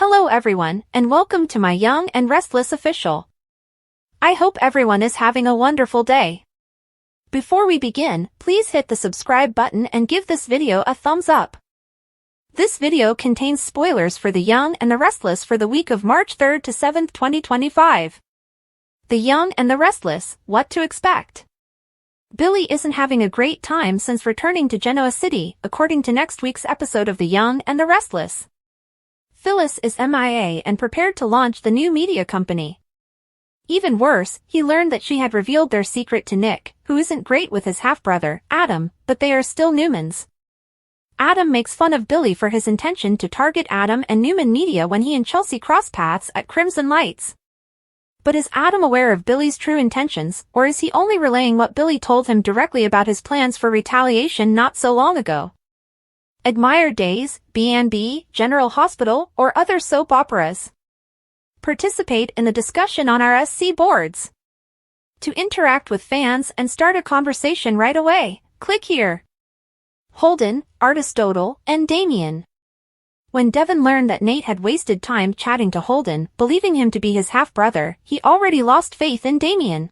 Hello everyone, and welcome to my Young and Restless official. I hope everyone is having a wonderful day. Before we begin, please hit the subscribe button and give this video a thumbs up. This video contains spoilers for The Young and the Restless for the week of March 3rd to 7th, 2025. The Young and the Restless, what to expect? Billy isn't having a great time since returning to Genoa City, according to next week's episode of The Young and the Restless. Phyllis is MIA and prepared to launch the new media company. Even worse, he learned that she had revealed their secret to Nick, who isn't great with his half-brother, Adam, but they are still Newmans. Adam makes fun of Billy for his intention to target Adam and Newman Media when he and Chelsea cross paths at Crimson Lights. But is Adam aware of Billy's true intentions, or is he only relaying what Billy told him directly about his plans for retaliation not so long ago? Admire Days, B&B, General Hospital, or other soap operas? Participate in the discussion on our SC boards. To interact with fans and start a conversation right away, click here. Holden, Aristotle, and Damien. When Devin learned that Nate had wasted time chatting to Holden, believing him to be his half-brother, he already lost faith in Damien.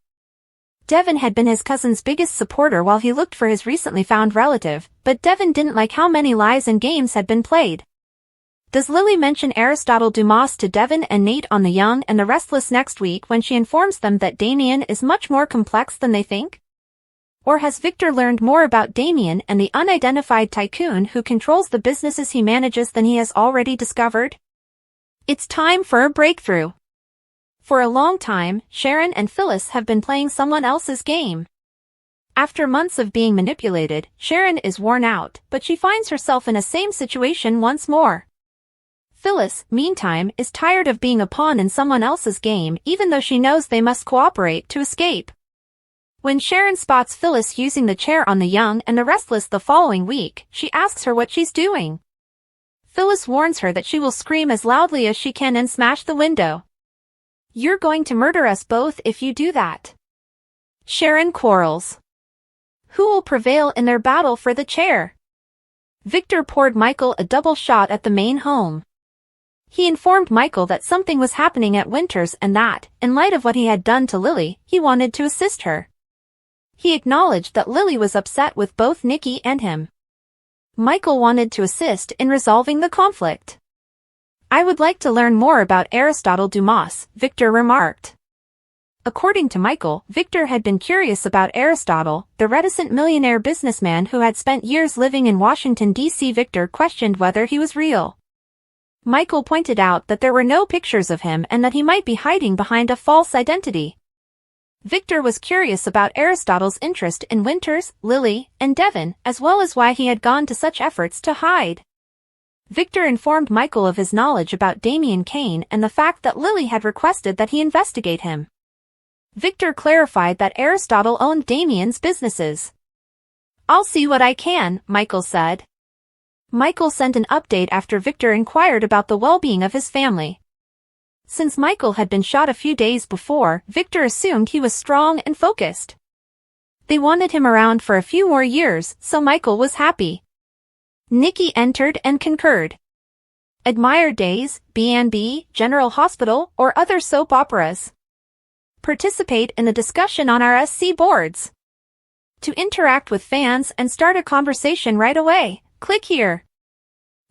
Devin had been his cousin's biggest supporter while he looked for his recently found relative, but Devin didn't like how many lies and games had been played. Does Lily mention Aristotle Dumas to Devin and Nate on The Young and the Restless next week when she informs them that Damien is much more complex than they think? Or has Victor learned more about Damien and the unidentified tycoon who controls the businesses he manages than he has already discovered? It's time for a breakthrough. For a long time, Sharon and Phyllis have been playing someone else's game. After months of being manipulated, Sharon is worn out, but she finds herself in a same situation once more. Phyllis, meantime, is tired of being a pawn in someone else's game even though she knows they must cooperate to escape. When Sharon spots Phyllis using the chair on The Young and the Restless the following week, she asks her what she's doing. Phyllis warns her that she will scream as loudly as she can and smash the window. "You're going to murder us both if you do that." Sharon quarrels. Who will prevail in their battle for the chair? Victor poured Michael a double shot at the main home. He informed Michael that something was happening at Winters and that, in light of what he had done to Lily, he wanted to assist her. He acknowledged that Lily was upset with both Nikki and him. Michael wanted to assist in resolving the conflict. "I would like to learn more about Aristotle Dumas," Victor remarked. According to Michael, Victor had been curious about Aristotle, the reticent millionaire businessman who had spent years living in Washington, D.C. Victor questioned whether he was real. Michael pointed out that there were no pictures of him and that he might be hiding behind a false identity. Victor was curious about Aristotle's interest in Winters, Lily, and Devin, as well as why he had gone to such efforts to hide. Victor informed Michael of his knowledge about Damien Kane and the fact that Lily had requested that he investigate him. Victor clarified that Aristotle owned Damien's businesses. "I'll see what I can," Michael said. Michael sent an update after Victor inquired about the well-being of his family. Since Michael had been shot a few days before, Victor assumed he was strong and focused. They wanted him around for a few more years, so Michael was happy. Nikki entered and concurred. Admire Days, B&B, General Hospital, or other soap operas? Participate in the discussion on our SC boards. To interact with fans and start a conversation right away, click here.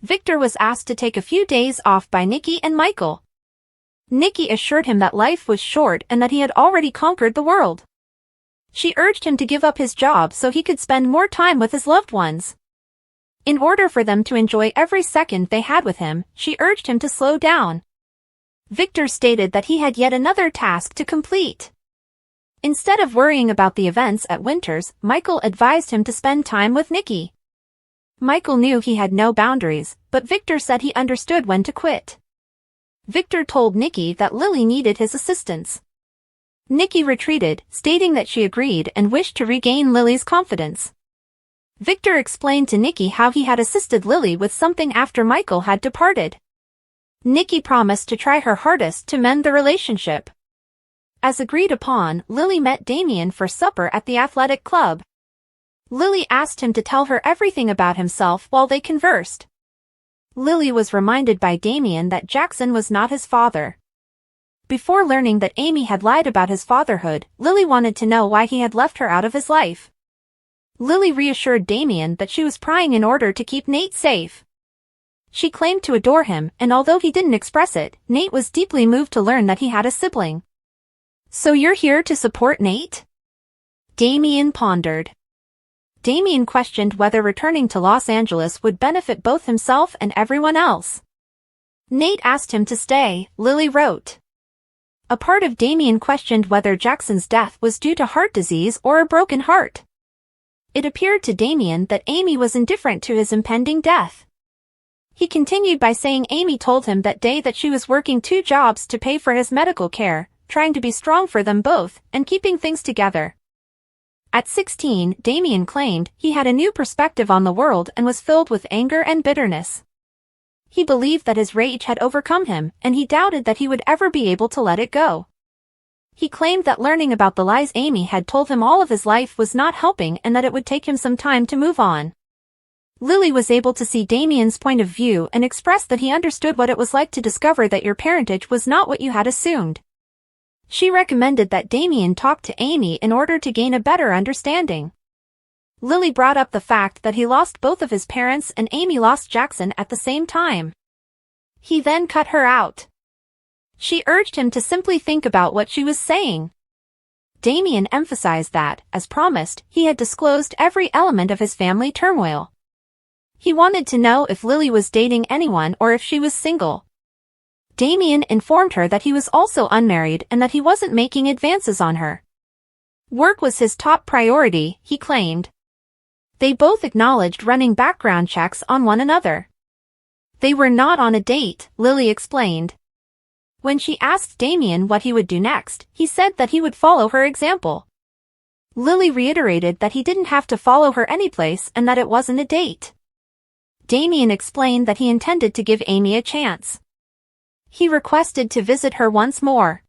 Victor was asked to take a few days off by Nikki and Michael. Nikki assured him that life was short and that he had already conquered the world. She urged him to give up his job so he could spend more time with his loved ones. In order for them to enjoy every second they had with him, she urged him to slow down. Victor stated that he had yet another task to complete. Instead of worrying about the events at Winters, Michael advised him to spend time with Nikki. Michael knew he had no boundaries, but Victor said he understood when to quit. Victor told Nikki that Lily needed his assistance. Nikki retreated, stating that she agreed and wished to regain Lily's confidence. Victor explained to Nikki how he had assisted Lily with something after Michael had departed. Nikki promised to try her hardest to mend the relationship. As agreed upon, Lily met Damien for supper at the athletic club. Lily asked him to tell her everything about himself while they conversed. Lily was reminded by Damien that Jackson was not his father. Before learning that Amy had lied about his fatherhood, Lily wanted to know why he had left her out of his life. Lily reassured Damien that she was prying in order to keep Nate safe. She claimed to adore him, and although he didn't express it, Nate was deeply moved to learn that he had a sibling. "So you're here to support Nate?" Damien pondered. Damien questioned whether returning to Los Angeles would benefit both himself and everyone else. Nate asked him to stay, Lily wrote. A part of Damien questioned whether Jackson's death was due to heart disease or a broken heart. It appeared to Damien that Amy was indifferent to his impending death. He continued by saying Amy told him that day that she was working 2 jobs to pay for his medical care, trying to be strong for them both, and keeping things together. At 16, Damien claimed he had a new perspective on the world and was filled with anger and bitterness. He believed that his rage had overcome him, and he doubted that he would ever be able to let it go. He claimed that learning about the lies Amy had told him all of his life was not helping and that it would take him some time to move on. Lily was able to see Damien's point of view and expressed that he understood what it was like to discover that your parentage was not what you had assumed. She recommended that Damien talk to Amy in order to gain a better understanding. Lily brought up the fact that he lost both of his parents and Amy lost Jackson at the same time. He then cut her out. She urged him to simply think about what she was saying. Damien emphasized that, as promised, he had disclosed every element of his family turmoil. He wanted to know if Lily was dating anyone or if she was single. Damien informed her that he was also unmarried and that he wasn't making advances on her. Work was his top priority, he claimed. They both acknowledged running background checks on one another. They were not on a date, Lily explained. When she asked Damien what he would do next, he said that he would follow her example. Lily reiterated that he didn't have to follow her anyplace and that it wasn't a date. Damien explained that he intended to give Amy a chance. He requested to visit her once more.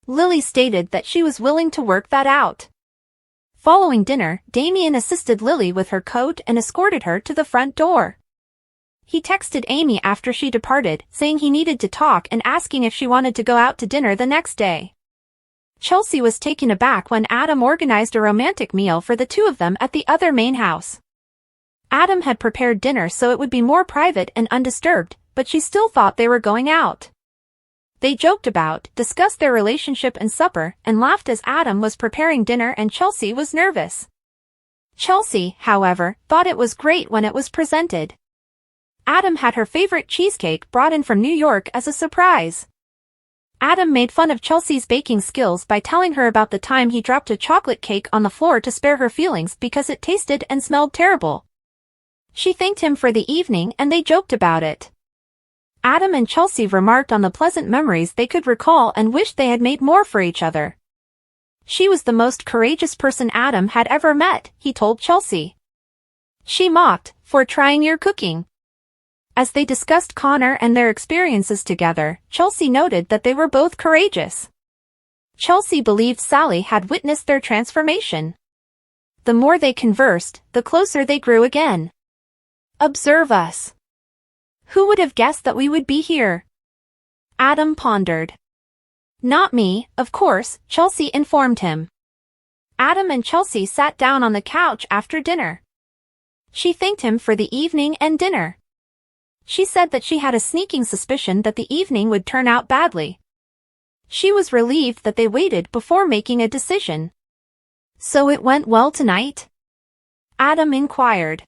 Lily stated that she was willing to work that out. Following dinner, Damien assisted Lily with her coat and escorted her to the front door. He texted Amy after she departed, saying he needed to talk and asking if she wanted to go out to dinner the next day. Chelsea was taken aback when Adam organized a romantic meal for the two of them at the other main house. Adam had prepared dinner so it would be more private and undisturbed, but she still thought they were going out. They joked about, discussed their relationship and supper, and laughed as Adam was preparing dinner and Chelsea was nervous. Chelsea, however, thought it was great when it was presented. Adam had her favorite cheesecake brought in from New York as a surprise. Adam made fun of Chelsea's baking skills by telling her about the time he dropped a chocolate cake on the floor to spare her feelings because it tasted and smelled terrible. She thanked him for the evening and they joked about it. Adam and Chelsea remarked on the pleasant memories they could recall and wished they had made more for each other. She was the most courageous person Adam had ever met, he told Chelsea. She mocked, "For trying your cooking." As they discussed Connor and their experiences together, Chelsea noted that they were both courageous. Chelsea believed Sally had witnessed their transformation. The more they conversed, the closer they grew again. "Observe us. Who would have guessed that we would be here?" Adam pondered. "Not me, of course," Chelsea informed him. Adam and Chelsea sat down on the couch after dinner. She thanked him for the evening and dinner. She said that she had a sneaking suspicion that the evening would turn out badly. She was relieved that they waited before making a decision. "So it went well tonight?" Adam inquired.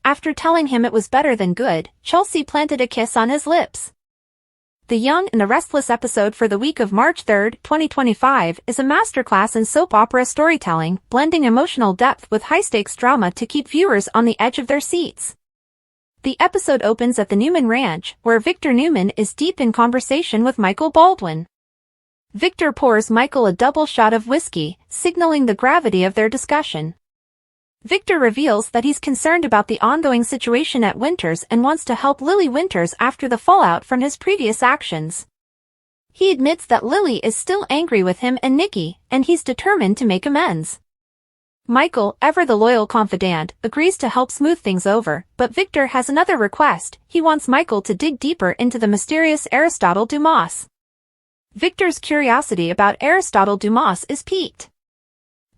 After telling him it was better than good, Chelsea planted a kiss on his lips. The Young and the Restless episode for the week of March 3, 2025 is a masterclass in soap opera storytelling, blending emotional depth with high-stakes drama to keep viewers on the edge of their seats. The episode opens at the Newman Ranch, where Victor Newman is deep in conversation with Michael Baldwin. Victor pours Michael a double shot of whiskey, signaling the gravity of their discussion. Victor reveals that he's concerned about the ongoing situation at Winters and wants to help Lily Winters after the fallout from his previous actions. He admits that Lily is still angry with him and Nikki, and he's determined to make amends. Michael, ever the loyal confidant, agrees to help smooth things over, but Victor has another request. He wants Michael to dig deeper into the mysterious Aristotle Dumas. Victor's curiosity about Aristotle Dumas is piqued.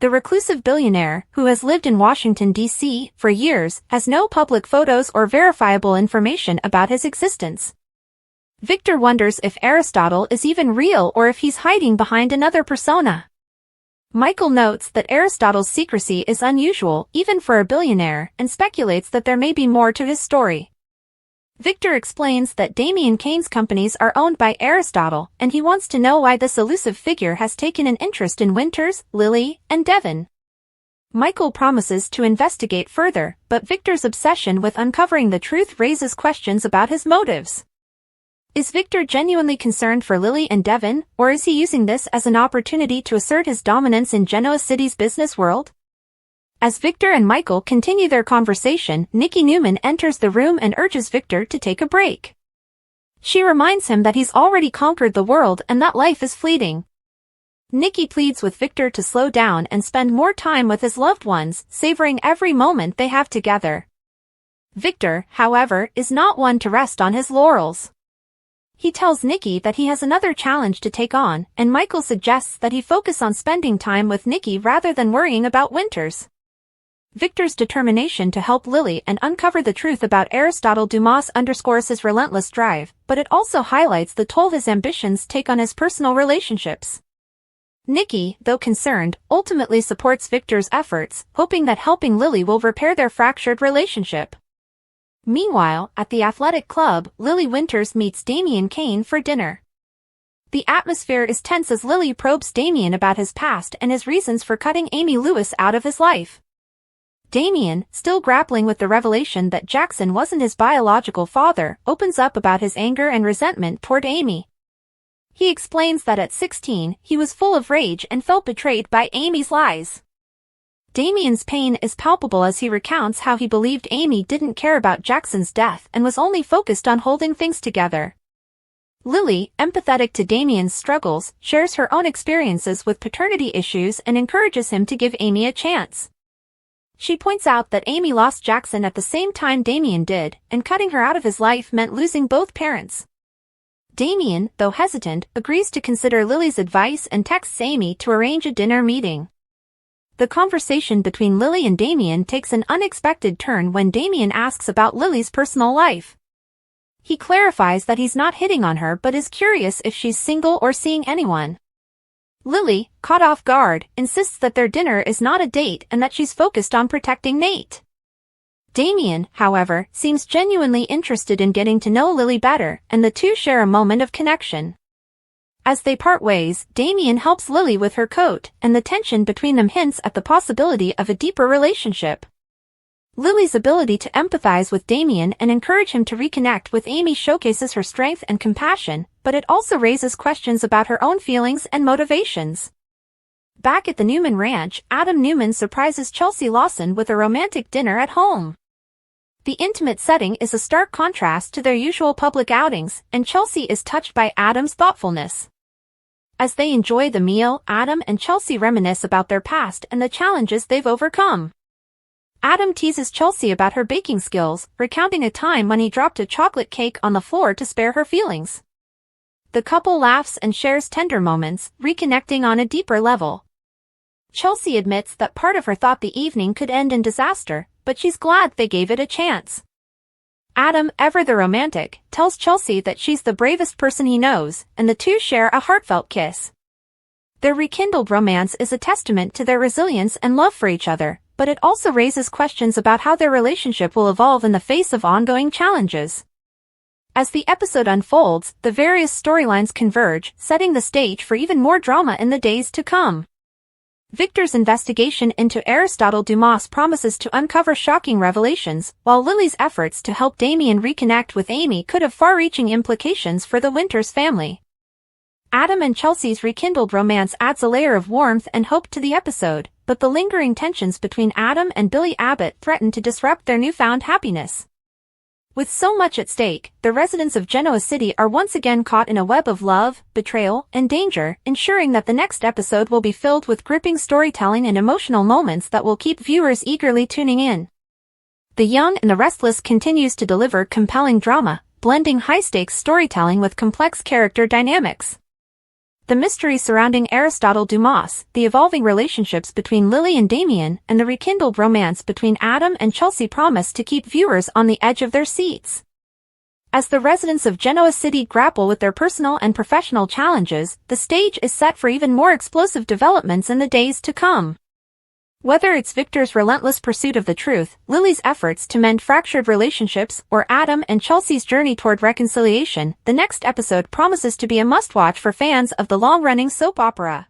The reclusive billionaire, who has lived in Washington, D.C. for years, has no public photos or verifiable information about his existence. Victor wonders if Aristotle is even real or if he's hiding behind another persona. Michael notes that Aristotle's secrecy is unusual, even for a billionaire, and speculates that there may be more to his story. Victor explains that Damian Kane's companies are owned by Aristotle, and he wants to know why this elusive figure has taken an interest in Winters, Lily, and Devon. Michael promises to investigate further, but Victor's obsession with uncovering the truth raises questions about his motives. Is Victor genuinely concerned for Lily and Devon, or is he using this as an opportunity to assert his dominance in Genoa City's business world? As Victor and Michael continue their conversation, Nikki Newman enters the room and urges Victor to take a break. She reminds him that he's already conquered the world and that life is fleeting. Nikki pleads with Victor to slow down and spend more time with his loved ones, savoring every moment they have together. Victor, however, is not one to rest on his laurels. He tells Nikki that he has another challenge to take on, and Michael suggests that he focus on spending time with Nikki rather than worrying about Winters. Victor's determination to help Lily and uncover the truth about Aristotle Dumas underscores his relentless drive, but it also highlights the toll his ambitions take on his personal relationships. Nikki, though concerned, ultimately supports Victor's efforts, hoping that helping Lily will repair their fractured relationship. Meanwhile, at the athletic club, Lily Winters meets Damian Kane for dinner. The atmosphere is tense as Lily probes Damian about his past and his reasons for cutting Amy Lewis out of his life. Damian, still grappling with the revelation that Jackson wasn't his biological father, opens up about his anger and resentment toward Amy. He explains that at 16, he was full of rage and felt betrayed by Amy's lies. Damian's pain is palpable as he recounts how he believed Amy didn't care about Jackson's death and was only focused on holding things together. Lily, empathetic to Damian's struggles, shares her own experiences with paternity issues and encourages him to give Amy a chance. She points out that Amy lost Jackson at the same time Damian did, and cutting her out of his life meant losing both parents. Damian, though hesitant, agrees to consider Lily's advice and texts Amy to arrange a dinner meeting. The conversation between Lily and Damian takes an unexpected turn when Damian asks about Lily's personal life. He clarifies that he's not hitting on her but is curious if she's single or seeing anyone. Lily, caught off guard, insists that their dinner is not a date and that she's focused on protecting Nate. Damian, however, seems genuinely interested in getting to know Lily better, and the two share a moment of connection. As they part ways, Damian helps Lily with her coat, and the tension between them hints at the possibility of a deeper relationship. Lily's ability to empathize with Damian and encourage him to reconnect with Amy showcases her strength and compassion, but it also raises questions about her own feelings and motivations. Back at the Newman Ranch, Adam Newman surprises Chelsea Lawson with a romantic dinner at home. The intimate setting is a stark contrast to their usual public outings, and Chelsea is touched by Adam's thoughtfulness. As they enjoy the meal, Adam and Chelsea reminisce about their past and the challenges they've overcome. Adam teases Chelsea about her baking skills, recounting a time when he dropped a chocolate cake on the floor to spare her feelings. The couple laughs and shares tender moments, reconnecting on a deeper level. Chelsea admits that part of her thought the evening could end in disaster, but she's glad they gave it a chance. Adam, ever the romantic, tells Chelsea that she's the bravest person he knows, and the two share a heartfelt kiss. Their rekindled romance is a testament to their resilience and love for each other, but it also raises questions about how their relationship will evolve in the face of ongoing challenges. As the episode unfolds, the various storylines converge, setting the stage for even more drama in the days to come. Victor's investigation into Aristotle Dumas promises to uncover shocking revelations, while Lily's efforts to help Damian reconnect with Amy could have far-reaching implications for the Winters family. Adam and Chelsea's rekindled romance adds a layer of warmth and hope to the episode, but the lingering tensions between Adam and Billy Abbott threaten to disrupt their newfound happiness. With so much at stake, the residents of Genoa City are once again caught in a web of love, betrayal, and danger, ensuring that the next episode will be filled with gripping storytelling and emotional moments that will keep viewers eagerly tuning in. The Young and the Restless continues to deliver compelling drama, blending high-stakes storytelling with complex character dynamics. The mystery surrounding Aristotle Dumas, the evolving relationships between Lily and Damien, and the rekindled romance between Adam and Chelsea promise to keep viewers on the edge of their seats. As the residents of Genoa City grapple with their personal and professional challenges, the stage is set for even more explosive developments in the days to come. Whether it's Victor's relentless pursuit of the truth, Lily's efforts to mend fractured relationships, or Adam and Chelsea's journey toward reconciliation, the next episode promises to be a must-watch for fans of the long-running soap opera.